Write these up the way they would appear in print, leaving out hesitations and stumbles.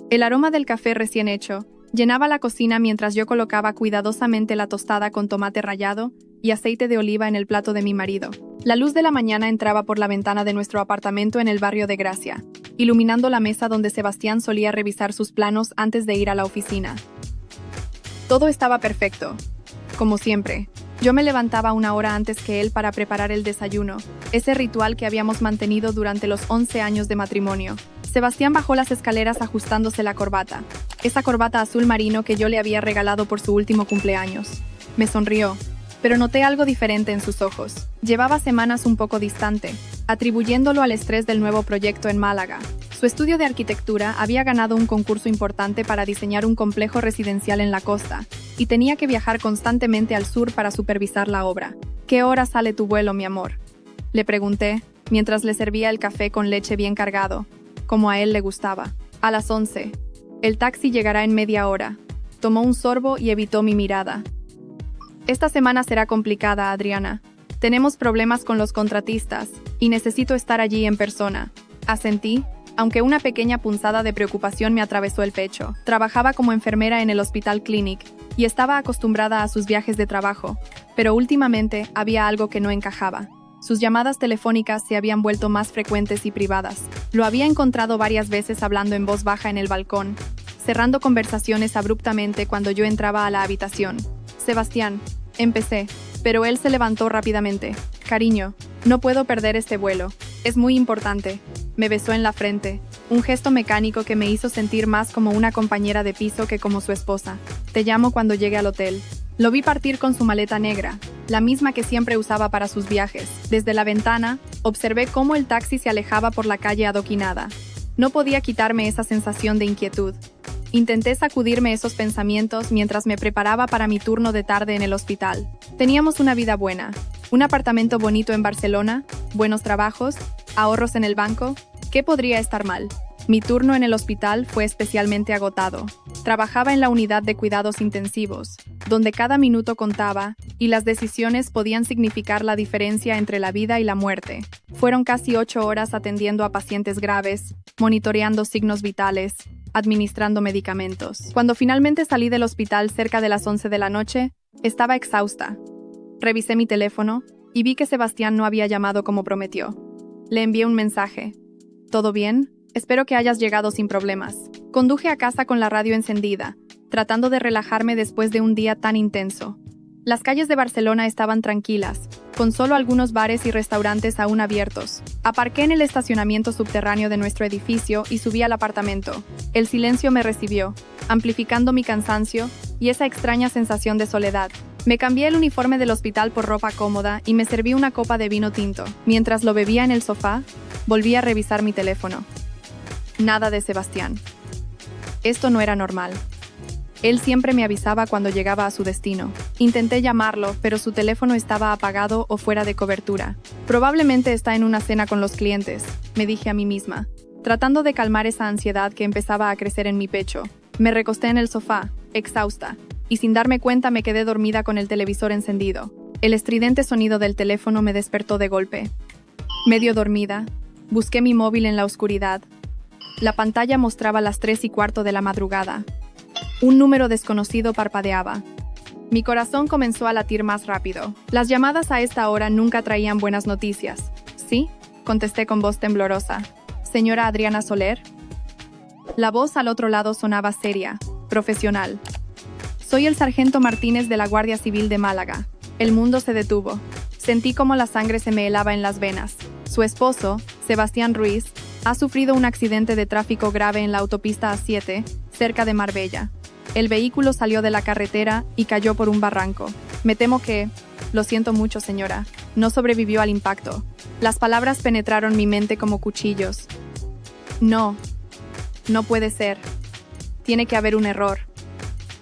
El aroma del café recién hecho llenaba la cocina mientras yo colocaba cuidadosamente la tostada con tomate rallado y aceite de oliva en el plato de mi marido. La luz de la mañana entraba por la ventana de nuestro apartamento en el barrio de Gracia, iluminando la mesa donde Sebastián solía revisar sus planos antes de ir a la oficina. Todo estaba perfecto, como siempre. Yo me levantaba una hora antes que él para preparar el desayuno, ese ritual que habíamos mantenido durante los 11 años de matrimonio. Sebastián bajó las escaleras ajustándose la corbata, esa corbata azul marino que yo le había regalado por su último cumpleaños. Me sonrió, pero noté algo diferente en sus ojos. Llevaba semanas un poco distante, atribuyéndolo al estrés del nuevo proyecto en Málaga. Su estudio de arquitectura había ganado un concurso importante para diseñar un complejo residencial en la costa, y tenía que viajar constantemente al sur para supervisar la obra. ¿Qué hora sale tu vuelo, mi amor?, le pregunté, mientras le servía el café con leche bien cargado, como a él le gustaba. A las 11. El taxi llegará en media hora. Tomó un sorbo y evitó mi mirada. Esta semana será complicada, Adriana. Tenemos problemas con los contratistas, y necesito estar allí en persona. Asentí, aunque una pequeña punzada de preocupación me atravesó el pecho. Trabajaba como enfermera en el Hospital Clinic, y estaba acostumbrada a sus viajes de trabajo, pero últimamente había algo que no encajaba. Sus llamadas telefónicas se habían vuelto más frecuentes y privadas. Lo había encontrado varias veces hablando en voz baja en el balcón, cerrando conversaciones abruptamente cuando yo entraba a la habitación. Sebastián, empecé, pero él se levantó rápidamente. Cariño, no puedo perder este vuelo. Es muy importante. Me besó en la frente, un gesto mecánico que me hizo sentir más como una compañera de piso que como su esposa. Te llamo cuando llegue al hotel. Lo vi partir con su maleta negra, la misma que siempre usaba para sus viajes. Desde la ventana, observé cómo el taxi se alejaba por la calle adoquinada. No podía quitarme esa sensación de inquietud. Intenté sacudirme esos pensamientos mientras me preparaba para mi turno de tarde en el hospital. Teníamos una vida buena, un apartamento bonito en Barcelona, buenos trabajos, ahorros en el banco. ¿Qué podría estar mal? Mi turno en el hospital fue especialmente agotado. Trabajaba en la unidad de cuidados intensivos, donde cada minuto contaba, y las decisiones podían significar la diferencia entre la vida y la muerte. Fueron casi 8 horas atendiendo a pacientes graves, monitoreando signos vitales, administrando medicamentos. Cuando finalmente salí del hospital cerca de las 11 de la noche, estaba exhausta. Revisé mi teléfono y vi que Sebastián no había llamado como prometió. Le envié un mensaje. ¿Todo bien? Espero que hayas llegado sin problemas. Conduje a casa con la radio encendida, tratando de relajarme después de un día tan intenso. Las calles de Barcelona estaban tranquilas, con solo algunos bares y restaurantes aún abiertos. Aparqué en el estacionamiento subterráneo de nuestro edificio y subí al apartamento. El silencio me recibió, amplificando mi cansancio y esa extraña sensación de soledad. Me cambié el uniforme del hospital por ropa cómoda y me serví una copa de vino tinto. Mientras lo bebía en el sofá, volví a revisar mi teléfono. Nada de Sebastián. Esto no era normal. Él siempre me avisaba cuando llegaba a su destino. Intenté llamarlo, pero su teléfono estaba apagado o fuera de cobertura. Probablemente está en una cena con los clientes, me dije a mí misma, tratando de calmar esa ansiedad que empezaba a crecer en mi pecho. Me recosté en el sofá, exhausta, y sin darme cuenta me quedé dormida con el televisor encendido. El estridente sonido del teléfono me despertó de golpe. Medio dormida, busqué mi móvil en la oscuridad. La pantalla mostraba las 3:15 de la madrugada. Un número desconocido parpadeaba. Mi corazón comenzó a latir más rápido. Las llamadas a esta hora nunca traían buenas noticias. ¿Sí?, contesté con voz temblorosa. ¿Señora Adriana Soler? La voz al otro lado sonaba seria, profesional. Soy el sargento Martínez de la Guardia Civil de Málaga. El mundo se detuvo. Sentí como la sangre se me helaba en las venas. Su esposo, Sebastián Ruiz, ha sufrido un accidente de tráfico grave en la autopista A7, cerca de Marbella. El vehículo salió de la carretera y cayó por un barranco. Me temo que... Lo siento mucho, señora. No sobrevivió al impacto. Las palabras penetraron mi mente como cuchillos. No. No puede ser. Tiene que haber un error.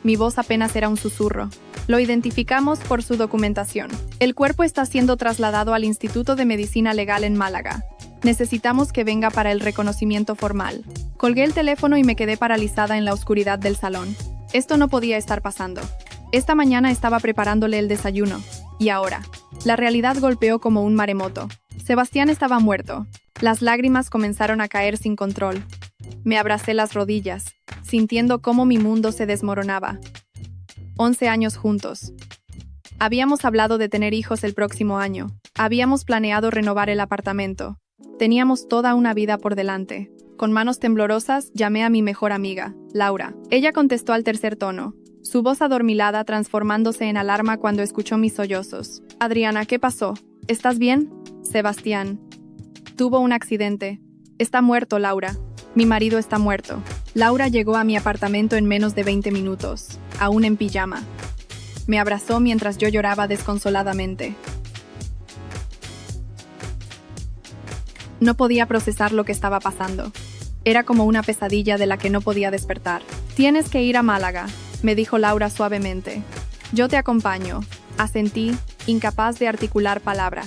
Mi voz apenas era un susurro. Lo identificamos por su documentación. El cuerpo está siendo trasladado al Instituto de Medicina Legal en Málaga. Necesitamos que venga para el reconocimiento formal. Colgué el teléfono y me quedé paralizada en la oscuridad del salón. Esto no podía estar pasando. Esta mañana estaba preparándole el desayuno. Y ahora, la realidad golpeó como un maremoto. Sebastián estaba muerto. Las lágrimas comenzaron a caer sin control. Me abracé las rodillas. sintiendo cómo mi mundo se desmoronaba. 11 años juntos. Habíamos hablado de tener hijos el próximo año. Habíamos planeado renovar el apartamento. Teníamos toda una vida por delante. Con manos temblorosas, llamé a mi mejor amiga, Laura. Ella contestó al tercer tono, su voz adormilada transformándose en alarma cuando escuchó mis sollozos. Adriana, ¿qué pasó? ¿Estás bien? Sebastián. Tuvo un accidente. Está muerto, Laura. Mi marido está muerto. Laura llegó a mi apartamento en menos de 20 minutos, aún en pijama. Me abrazó mientras yo lloraba desconsoladamente. No podía procesar lo que estaba pasando. Era como una pesadilla de la que no podía despertar. Tienes que ir a Málaga, me dijo Laura suavemente. Yo te acompaño, asentí, incapaz de articular palabra.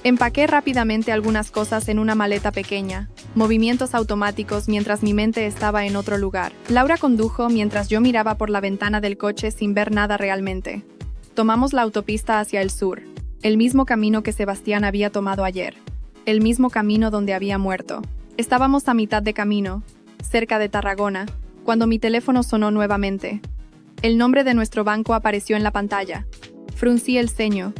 Empaqué rápidamente algunas cosas en una maleta pequeña, movimientos automáticos mientras mi mente estaba en otro lugar. Laura condujo mientras yo miraba por la ventana del coche sin ver nada realmente. Tomamos la autopista hacia el sur, el mismo camino que Sebastián había tomado ayer, el mismo camino donde había muerto. Estábamos a mitad de camino, cerca de Tarragona, cuando mi teléfono sonó nuevamente. El nombre de nuestro banco apareció en la pantalla. Fruncí el ceño.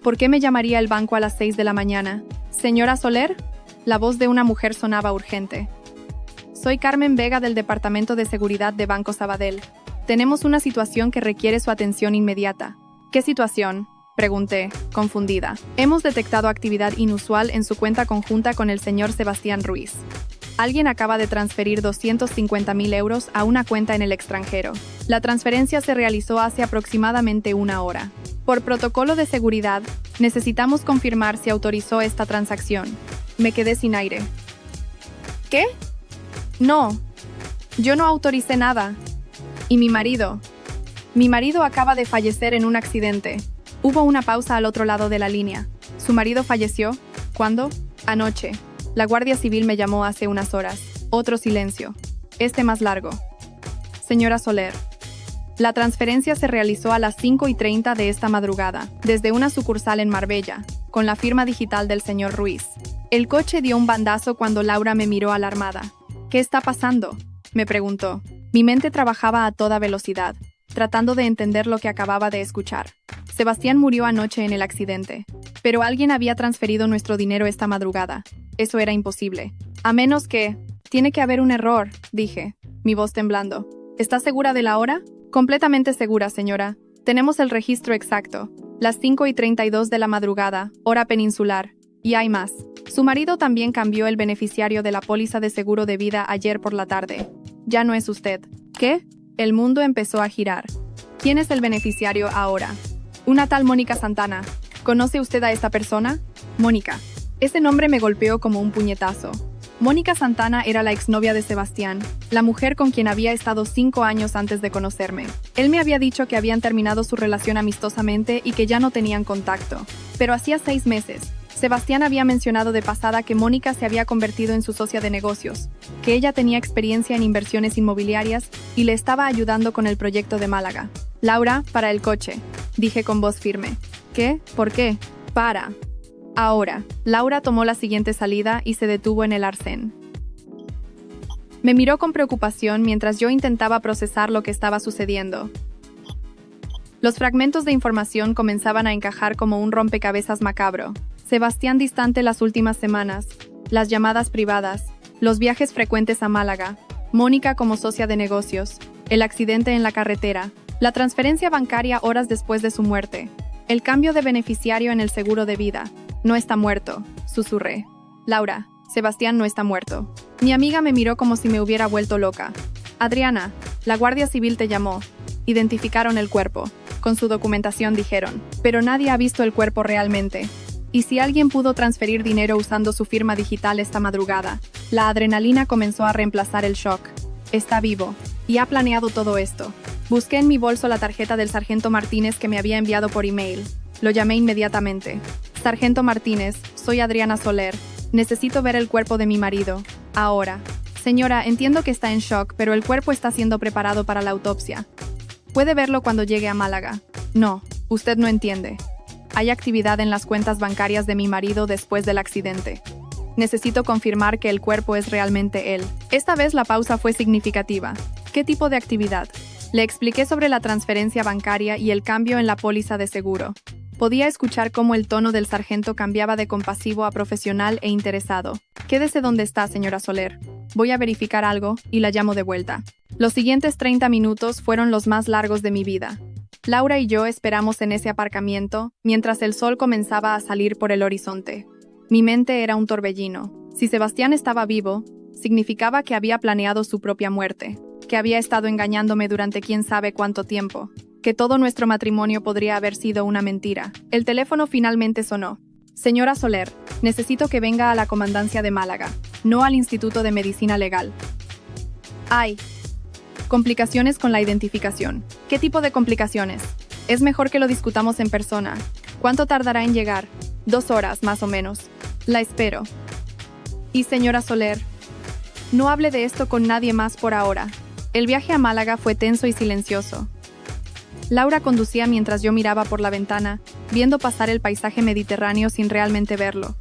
¿Por qué me llamaría el banco a las 6 de la mañana? ¿Señora Soler? La voz de una mujer sonaba urgente. Soy Carmen Vega del Departamento de Seguridad de Banco Sabadell. Tenemos una situación que requiere su atención inmediata. ¿Qué situación?, pregunté, confundida. Hemos detectado actividad inusual en su cuenta conjunta con el señor Sebastián Ruiz. Alguien acaba de transferir 250.000 euros a una cuenta en el extranjero. La transferencia se realizó hace aproximadamente una hora. Por protocolo de seguridad, necesitamos confirmar si autorizó esta transacción. Me quedé sin aire. ¿Qué? No. Yo no autoricé nada. ¿Y mi marido? Mi marido acaba de fallecer en un accidente. Hubo una pausa al otro lado de la línea. ¿Su marido falleció? ¿Cuándo? Anoche. La Guardia Civil me llamó hace unas horas. Otro silencio. Este más largo. Señora Soler. La transferencia se realizó a las 5:30 de esta madrugada, desde una sucursal en Marbella, con la firma digital del señor Ruiz. El coche dio un bandazo cuando Laura me miró alarmada. ¿Qué está pasando?, me preguntó. Mi mente trabajaba a toda velocidad, tratando de entender lo que acababa de escuchar. Sebastián murió anoche en el accidente, pero alguien había transferido nuestro dinero esta madrugada. Eso era imposible. A menos que... Tiene que haber un error, dije, mi voz temblando. ¿Está segura de la hora? Completamente segura, señora. Tenemos el registro exacto. Las 5:32 de la madrugada, hora peninsular. Y hay más. Su marido también cambió el beneficiario de la póliza de seguro de vida ayer por la tarde. Ya no es usted. ¿Qué? El mundo empezó a girar. ¿Quién es el beneficiario ahora? Una tal Mónica Santana. ¿Conoce usted a esta persona? Mónica. Ese nombre me golpeó como un puñetazo. Mónica Santana era la exnovia de Sebastián, la mujer con quien había estado 5 años antes de conocerme. Él me había dicho que habían terminado su relación amistosamente y que ya no tenían contacto. Pero hacía 6 meses, Sebastián había mencionado de pasada que Mónica se había convertido en su socia de negocios, que ella tenía experiencia en inversiones inmobiliarias y le estaba ayudando con el proyecto de Málaga. Laura, para el coche, dije con voz firme. ¿Qué? ¿Por qué? Para. Ahora, Laura tomó la siguiente salida y se detuvo en el arcén. Me miró con preocupación mientras yo intentaba procesar lo que estaba sucediendo. Los fragmentos de información comenzaban a encajar como un rompecabezas macabro. Sebastián distante las últimas semanas, las llamadas privadas, los viajes frecuentes a Málaga, Mónica como socia de negocios, el accidente en la carretera, la transferencia bancaria horas después de su muerte, el cambio de beneficiario en el seguro de vida. No está muerto, susurré. Laura, Sebastián no está muerto. Mi amiga me miró como si me hubiera vuelto loca. Adriana, la Guardia Civil te llamó. Identificaron el cuerpo. Con su documentación dijeron. Pero nadie ha visto el cuerpo realmente. ¿Y si alguien pudo transferir dinero usando su firma digital esta madrugada? La adrenalina comenzó a reemplazar el shock. Está vivo. Y ha planeado todo esto. Busqué en mi bolso la tarjeta del sargento Martínez que me había enviado por email. Lo llamé inmediatamente. Sargento Martínez, soy Adriana Soler. Necesito ver el cuerpo de mi marido. Ahora. Señora, entiendo que está en shock, pero el cuerpo está siendo preparado para la autopsia. ¿Puede verlo cuando llegue a Málaga? No, usted no entiende. Hay actividad en las cuentas bancarias de mi marido después del accidente. Necesito confirmar que el cuerpo es realmente él. Esta vez la pausa fue significativa. ¿Qué tipo de actividad? Le expliqué sobre la transferencia bancaria y el cambio en la póliza de seguro. Podía escuchar cómo el tono del sargento cambiaba de compasivo a profesional e interesado. Quédese donde está, señora Soler. Voy a verificar algo y la llamo de vuelta. Los siguientes 30 minutos fueron los más largos de mi vida. Laura y yo esperamos en ese aparcamiento mientras el sol comenzaba a salir por el horizonte. Mi mente era un torbellino. Si Sebastián estaba vivo, significaba que había planeado su propia muerte, que había estado engañándome durante quién sabe cuánto tiempo, que todo nuestro matrimonio podría haber sido una mentira. El teléfono finalmente sonó. Señora Soler, necesito que venga a la comandancia de Málaga, no al Instituto de Medicina Legal. Hay complicaciones con la identificación. ¿Qué tipo de complicaciones? Es mejor que lo discutamos en persona. ¿Cuánto tardará en llegar? 2 horas, más o menos. La espero. Y señora Soler, no hable de esto con nadie más por ahora. El viaje a Málaga fue tenso y silencioso. Laura conducía mientras yo miraba por la ventana, viendo pasar el paisaje mediterráneo sin realmente verlo.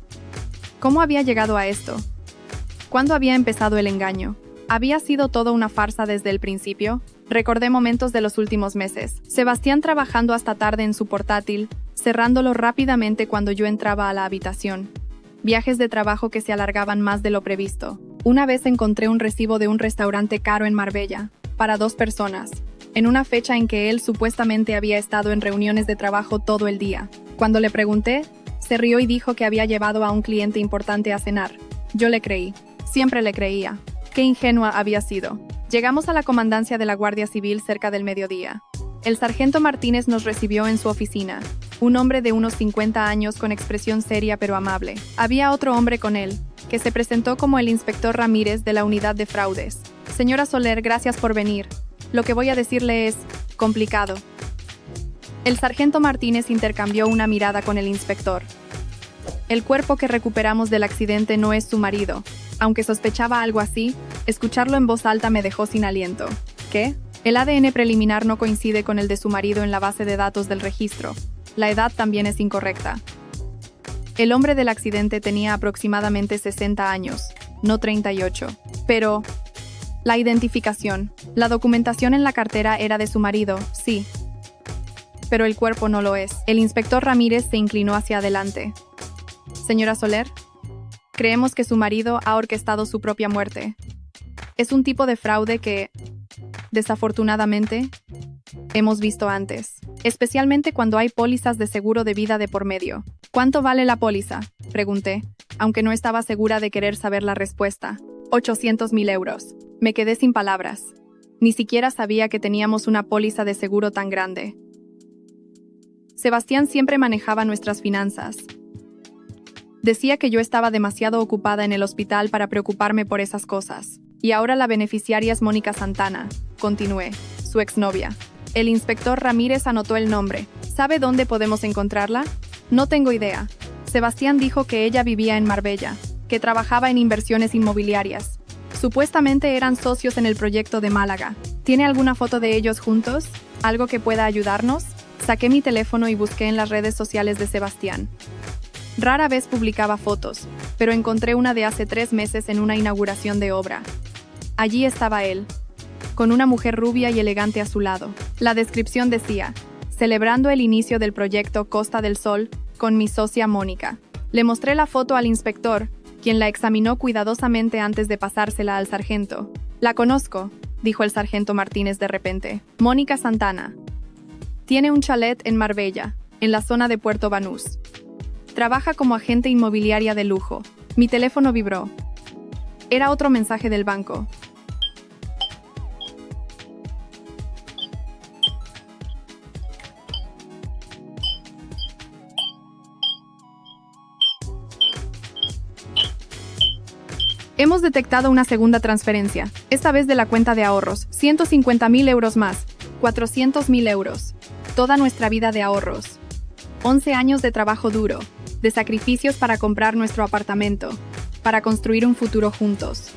¿Cómo había llegado a esto? ¿Cuándo había empezado el engaño? ¿Había sido todo una farsa desde el principio? Recordé momentos de los últimos meses. Sebastián trabajando hasta tarde en su portátil, cerrándolo rápidamente cuando yo entraba a la habitación. Viajes de trabajo que se alargaban más de lo previsto. Una vez encontré un recibo de un restaurante caro en Marbella, para 2 personas, en una fecha en que él supuestamente había estado en reuniones de trabajo todo el día. Cuando le pregunté, se rió y dijo que había llevado a un cliente importante a cenar. Yo le creí. Siempre le creía. Qué ingenua había sido. Llegamos a la comandancia de la Guardia Civil cerca del mediodía. El sargento Martínez nos recibió en su oficina. Un hombre de unos 50 años con expresión seria pero amable. Había otro hombre con él, que se presentó como el inspector Ramírez de la unidad de fraudes. Señora Soler, gracias por venir. Lo que voy a decirle es complicado. El sargento Martínez intercambió una mirada con el inspector. El cuerpo que recuperamos del accidente no es su marido. Aunque sospechaba algo así, escucharlo en voz alta me dejó sin aliento. ¿Qué? El ADN preliminar no coincide con el de su marido en la base de datos del registro. La edad también es incorrecta. El hombre del accidente tenía aproximadamente 60 años, no 38. Pero la identificación, la documentación en la cartera era de su marido, sí. Pero el cuerpo no lo es. El inspector Ramírez se inclinó hacia adelante. Señora Soler, creemos que su marido ha orquestado su propia muerte. Es un tipo de fraude que, desafortunadamente, hemos visto antes, especialmente cuando hay pólizas de seguro de vida de por medio. ¿Cuánto vale la póliza?, pregunté, aunque no estaba segura de querer saber la respuesta. 800.000 euros. Me quedé sin palabras. Ni siquiera sabía que teníamos una póliza de seguro tan grande. Sebastián siempre manejaba nuestras finanzas. Decía que yo estaba demasiado ocupada en el hospital para preocuparme por esas cosas. Y ahora la beneficiaria es Mónica Santana, continué, su exnovia. El inspector Ramírez anotó el nombre. ¿Sabe dónde podemos encontrarla? No tengo idea. Sebastián dijo que ella vivía en Marbella, que trabajaba en inversiones inmobiliarias. Supuestamente eran socios en el proyecto de Málaga. ¿Tiene alguna foto de ellos juntos? ¿Algo que pueda ayudarnos? Saqué mi teléfono y busqué en las redes sociales de Sebastián. Rara vez publicaba fotos, pero encontré una de hace 3 meses en una inauguración de obra. Allí estaba él, con una mujer rubia y elegante a su lado. La descripción decía, celebrando el inicio del proyecto Costa del Sol con mi socia Mónica. Le mostré la foto al inspector, quien la examinó cuidadosamente antes de pasársela al sargento. La conozco, dijo el sargento Martínez de repente. Mónica Santana. Tiene un chalet en Marbella, en la zona de Puerto Banús. Trabaja como agente inmobiliaria de lujo. Mi teléfono vibró. Era otro mensaje del banco. Hemos detectado una segunda transferencia, esta vez de la cuenta de ahorros, 150.000 euros más, 400.000 euros. Toda nuestra vida de ahorros. 11 años de trabajo duro, de sacrificios para comprar nuestro apartamento, para construir un futuro juntos.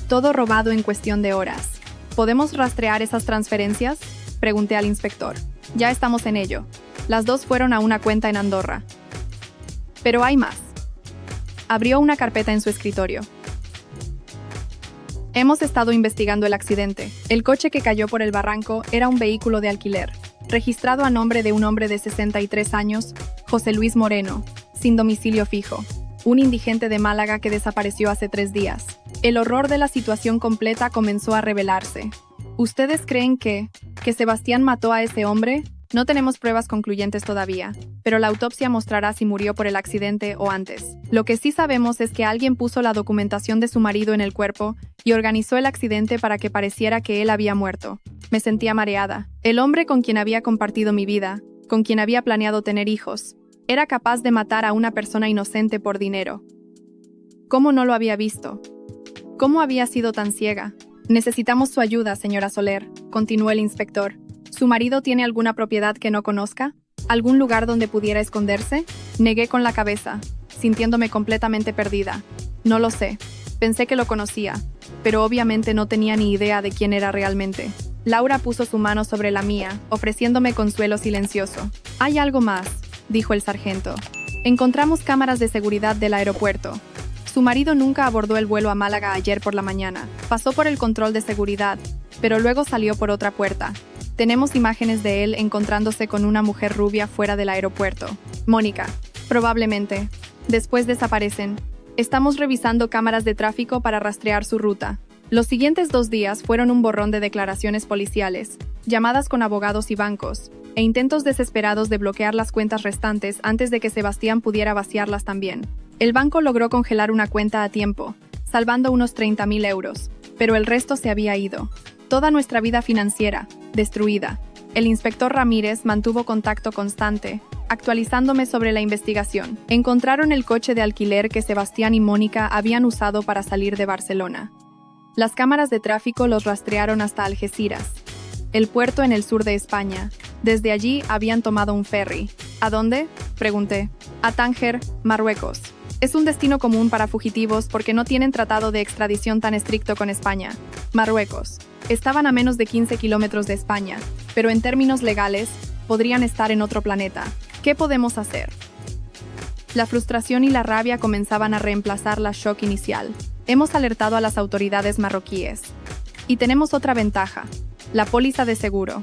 Todo robado en cuestión de horas. ¿Podemos rastrear esas transferencias?, pregunté al inspector. Ya estamos en ello. Las 2 fueron a una cuenta en Andorra. Pero hay más. Abrió una carpeta en su escritorio. Hemos estado investigando el accidente. El coche que cayó por el barranco era un vehículo de alquiler, registrado a nombre de un hombre de 63 años, José Luis Moreno, sin domicilio fijo, un indigente de Málaga que desapareció hace 3 días. El horror de la situación completa comenzó a revelarse. ¿Ustedes creen que Sebastián mató a ese hombre? No tenemos pruebas concluyentes todavía, pero la autopsia mostrará si murió por el accidente o antes. Lo que sí sabemos es que alguien puso la documentación de su marido en el cuerpo y organizó el accidente para que pareciera que él había muerto. Me sentía mareada. El hombre con quien había compartido mi vida, con quien había planeado tener hijos, era capaz de matar a una persona inocente por dinero. ¿Cómo no lo había visto? ¿Cómo había sido tan ciega? Necesitamos su ayuda, señora Soler, continuó el inspector. ¿Su marido tiene alguna propiedad que no conozca? ¿Algún lugar donde pudiera esconderse? Negué con la cabeza, sintiéndome completamente perdida. No lo sé. Pensé que lo conocía, pero obviamente no tenía ni idea de quién era realmente. Laura puso su mano sobre la mía, ofreciéndome consuelo silencioso. Hay algo más, dijo el sargento. Encontramos cámaras de seguridad del aeropuerto. Su marido nunca abordó el vuelo a Málaga ayer por la mañana. Pasó por el control de seguridad, pero luego salió por otra puerta. Tenemos imágenes de él encontrándose con una mujer rubia fuera del aeropuerto. Mónica, probablemente. Después desaparecen. Estamos revisando cámaras de tráfico para rastrear su ruta. Los siguientes 2 días fueron un borrón de declaraciones policiales, llamadas con abogados y bancos, e intentos desesperados de bloquear las cuentas restantes antes de que Sebastián pudiera vaciarlas también. El banco logró congelar una cuenta a tiempo, salvando unos 30.000 euros, pero el resto se había ido. Toda nuestra vida financiera, destruida. El inspector Ramírez mantuvo contacto constante, actualizándome sobre la investigación. Encontraron el coche de alquiler que Sebastián y Mónica habían usado para salir de Barcelona. Las cámaras de tráfico los rastrearon hasta Algeciras, el puerto en el sur de España. Desde allí habían tomado un ferry. ¿A dónde?, pregunté. A Tánger, Marruecos. Es un destino común para fugitivos porque no tienen tratado de extradición tan estricto con España. Marruecos. Estaban a menos de 15 kilómetros de España, pero en términos legales, podrían estar en otro planeta. ¿Qué podemos hacer? La frustración y la rabia comenzaban a reemplazar la shock inicial. Hemos alertado a las autoridades marroquíes. Y tenemos otra ventaja, la póliza de seguro.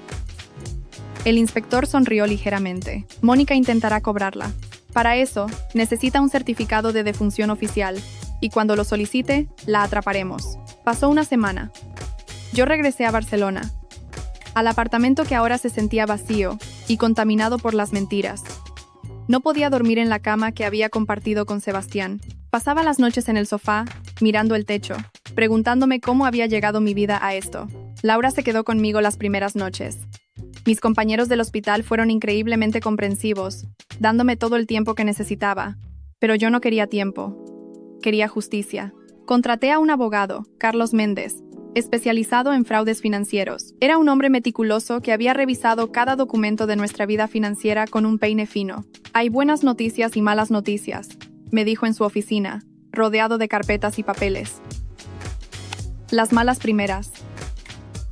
El inspector sonrió ligeramente. Mónica intentará cobrarla. Para eso, necesita un certificado de defunción oficial, y cuando lo solicite, la atraparemos. Pasó una semana. Yo regresé a Barcelona, al apartamento que ahora se sentía vacío y contaminado por las mentiras. No podía dormir en la cama que había compartido con Sebastián. Pasaba las noches en el sofá, mirando el techo, preguntándome cómo había llegado mi vida a esto. Laura se quedó conmigo las primeras noches. Mis compañeros del hospital fueron increíblemente comprensivos, dándome todo el tiempo que necesitaba. Pero yo no quería tiempo. Quería justicia. Contraté a un abogado, Carlos Méndez, especializado en fraudes financieros. Era un hombre meticuloso que había revisado cada documento de nuestra vida financiera con un peine fino. Hay buenas noticias y malas noticias, me dijo en su oficina, rodeado de carpetas y papeles. Las malas primeras.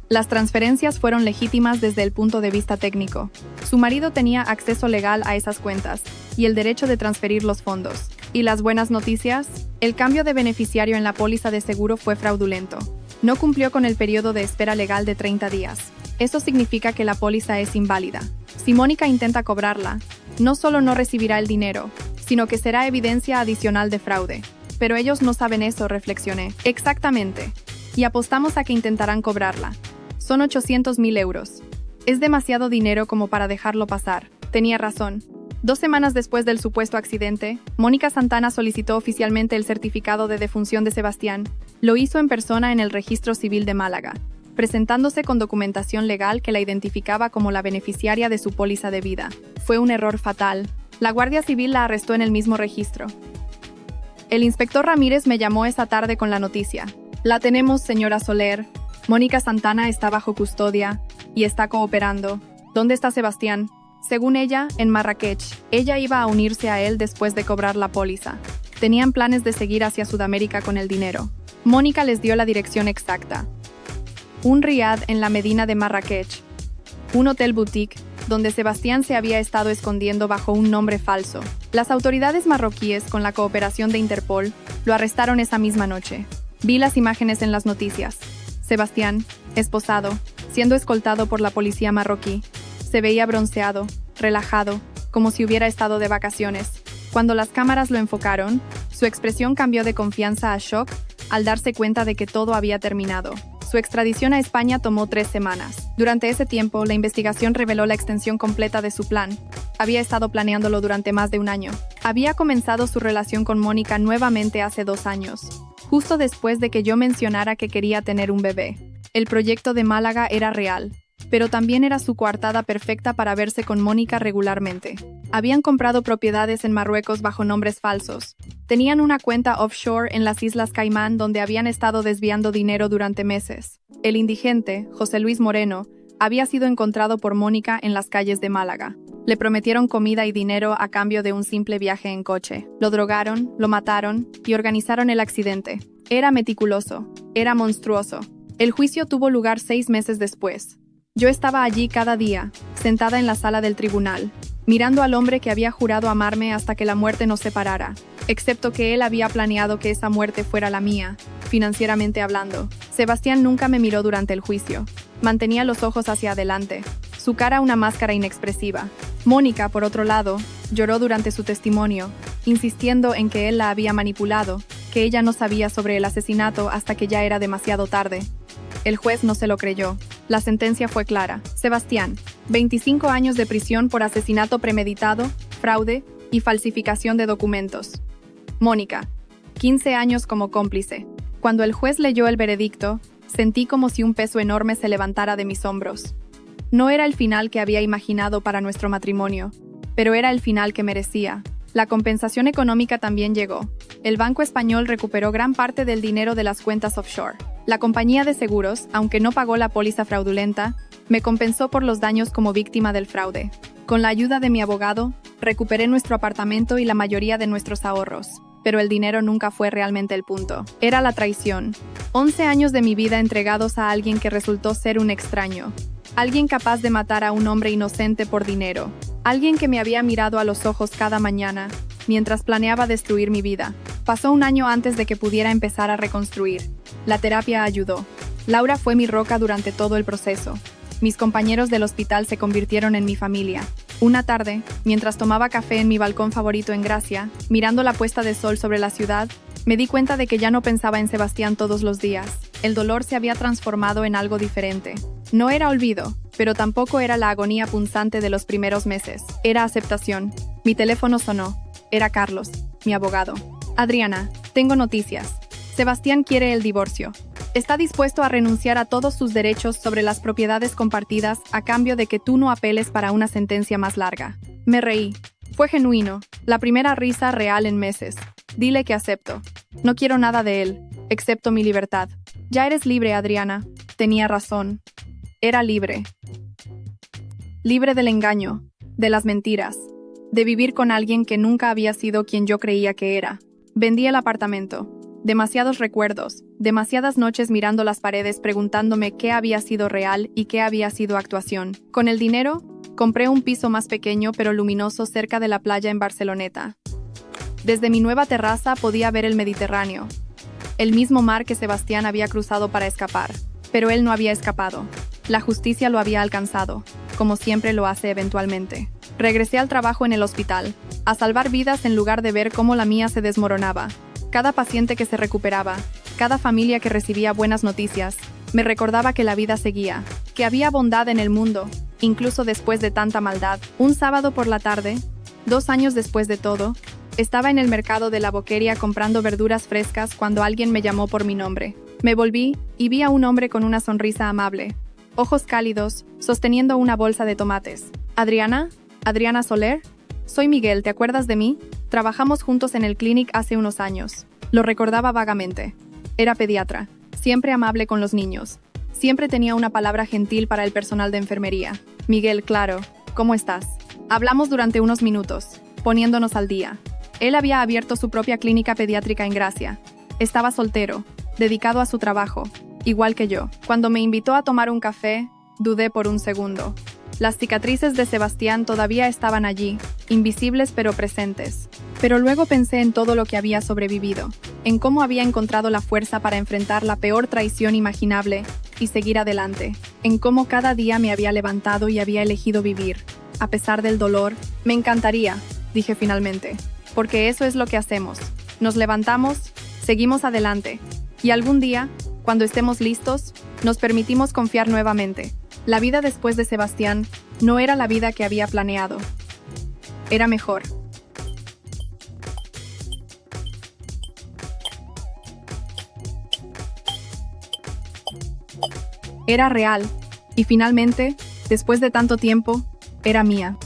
Las transferencias fueron legítimas desde el punto de vista técnico. Su marido tenía acceso legal a esas cuentas y el derecho de transferir los fondos. ¿Y las buenas noticias? El cambio de beneficiario en la póliza de seguro fue fraudulento. No cumplió con el periodo de espera legal de 30 días. Eso significa que la póliza es inválida. Si Mónica intenta cobrarla, no solo no recibirá el dinero, sino que será evidencia adicional de fraude. Pero ellos no saben eso, reflexioné. Exactamente. Y apostamos a que intentarán cobrarla. Son 800.000 euros. Es demasiado dinero como para dejarlo pasar. Tenía razón. 2 semanas después del supuesto accidente, Mónica Santana solicitó oficialmente el certificado de defunción de Sebastián. Lo hizo en persona en el Registro Civil de Málaga, presentándose con documentación legal que la identificaba como la beneficiaria de su póliza de vida. Fue un error fatal. La Guardia Civil la arrestó en el mismo registro. El inspector Ramírez me llamó esa tarde con la noticia. La tenemos, señora Soler. Mónica Santana está bajo custodia y está cooperando. ¿Dónde está Sebastián? Según ella, en Marrakech. Ella iba a unirse a él después de cobrar la póliza. Tenían planes de seguir hacia Sudamérica con el dinero. Mónica les dio la dirección exacta. Un riad en la Medina de Marrakech. Un hotel boutique, donde Sebastián se había estado escondiendo bajo un nombre falso. Las autoridades marroquíes, con la cooperación de Interpol, lo arrestaron esa misma noche. Vi las imágenes en las noticias. Sebastián, esposado, siendo escoltado por la policía marroquí. Se veía bronceado, relajado, como si hubiera estado de vacaciones. Cuando las cámaras lo enfocaron, su expresión cambió de confianza a shock al darse cuenta de que todo había terminado. Su extradición a España tomó 3 semanas. Durante ese tiempo, la investigación reveló la extensión completa de su plan. Había estado planeándolo durante más de un año. Había comenzado su relación con Mónica nuevamente hace 2 años, justo después de que yo mencionara que quería tener un bebé. El proyecto de Málaga era real, pero también era su coartada perfecta para verse con Mónica regularmente. Habían comprado propiedades en Marruecos bajo nombres falsos. Tenían una cuenta offshore en las Islas Caimán donde habían estado desviando dinero durante meses. El indigente, José Luis Moreno, había sido encontrado por Mónica en las calles de Málaga. Le prometieron comida y dinero a cambio de un simple viaje en coche. Lo drogaron, lo mataron y organizaron el accidente. Era meticuloso, era monstruoso. El juicio tuvo lugar 6 meses después. Yo estaba allí cada día, sentada en la sala del tribunal, mirando al hombre que había jurado amarme hasta que la muerte nos separara, excepto que él había planeado que esa muerte fuera la mía, financieramente hablando. Sebastián nunca me miró durante el juicio. Mantenía los ojos hacia adelante, su cara una máscara inexpresiva. Mónica, por otro lado, lloró durante su testimonio, insistiendo en que él la había manipulado, que ella no sabía sobre el asesinato hasta que ya era demasiado tarde. El juez no se lo creyó. La sentencia fue clara. Sebastián, 25 años de prisión por asesinato premeditado, fraude y falsificación de documentos. Mónica, 15 años como cómplice. Cuando el juez leyó el veredicto, sentí como si un peso enorme se levantara de mis hombros. No era el final que había imaginado para nuestro matrimonio, pero era el final que merecía. La compensación económica también llegó. El Banco Español recuperó gran parte del dinero de las cuentas offshore. La compañía de seguros, aunque no pagó la póliza fraudulenta, me compensó por los daños como víctima del fraude. Con la ayuda de mi abogado, recuperé nuestro apartamento y la mayoría de nuestros ahorros. Pero el dinero nunca fue realmente el punto. Era la traición. 11 años de mi vida entregados a alguien que resultó ser un extraño. Alguien capaz de matar a un hombre inocente por dinero. Alguien que me había mirado a los ojos cada mañana, mientras planeaba destruir mi vida. Pasó un año antes de que pudiera empezar a reconstruir. La terapia ayudó. Laura fue mi roca durante todo el proceso. Mis compañeros del hospital se convirtieron en mi familia. Una tarde, mientras tomaba café en mi balcón favorito en Gracia, mirando la puesta de sol sobre la ciudad, me di cuenta de que ya no pensaba en Sebastián todos los días. El dolor se había transformado en algo diferente. No era olvido, pero tampoco era la agonía punzante de los primeros meses. Era aceptación. Mi teléfono sonó. Era Carlos, mi abogado. Adriana, tengo noticias. Sebastián quiere el divorcio. Está dispuesto a renunciar a todos sus derechos sobre las propiedades compartidas a cambio de que tú no apeles para una sentencia más larga. Me reí. Fue genuino. La primera risa real en meses. Dile que acepto. No quiero nada de él, excepto mi libertad. Ya eres libre, Adriana. Tenía razón. Era libre. Libre del engaño, de las mentiras, de vivir con alguien que nunca había sido quien yo creía que era. Vendí el apartamento. Demasiados recuerdos, demasiadas noches mirando las paredes preguntándome qué había sido real y qué había sido actuación. Con el dinero, compré un piso más pequeño pero luminoso cerca de la playa en Barceloneta. Desde mi nueva terraza podía ver el Mediterráneo, el mismo mar que Sebastián había cruzado para escapar. Pero él no había escapado. La justicia lo había alcanzado, como siempre lo hace eventualmente. Regresé al trabajo en el hospital, a salvar vidas en lugar de ver cómo la mía se desmoronaba. Cada paciente que se recuperaba, cada familia que recibía buenas noticias, me recordaba que la vida seguía, que había bondad en el mundo, incluso después de tanta maldad. Un sábado por la tarde, 2 años después de todo, estaba en el mercado de la Boqueria comprando verduras frescas cuando alguien me llamó por mi nombre. Me volví y vi a un hombre con una sonrisa amable, ojos cálidos, sosteniendo una bolsa de tomates. ¿Adriana? ¿Adriana Soler? Soy Miguel, ¿te acuerdas de mí? Trabajamos juntos en el Clinic hace unos años. Lo recordaba vagamente. Era pediatra, siempre amable con los niños. Siempre tenía una palabra gentil para el personal de enfermería. Miguel, claro. ¿Cómo estás? Hablamos durante unos minutos, poniéndonos al día. Él había abierto su propia clínica pediátrica en Gracia. Estaba soltero, dedicado a su trabajo, igual que yo. Cuando me invitó a tomar un café, dudé por un segundo. Las cicatrices de Sebastián todavía estaban allí, invisibles pero presentes. Pero luego pensé en todo lo que había sobrevivido, en cómo había encontrado la fuerza para enfrentar la peor traición imaginable y seguir adelante, en cómo cada día me había levantado y había elegido vivir. A pesar del dolor, me encantaría, dije finalmente, porque eso es lo que hacemos. Nos levantamos, seguimos adelante, y algún día, cuando estemos listos, nos permitimos confiar nuevamente. La vida después de Sebastián no era la vida que había planeado. Era mejor. Era real, y finalmente, después de tanto tiempo, era mía.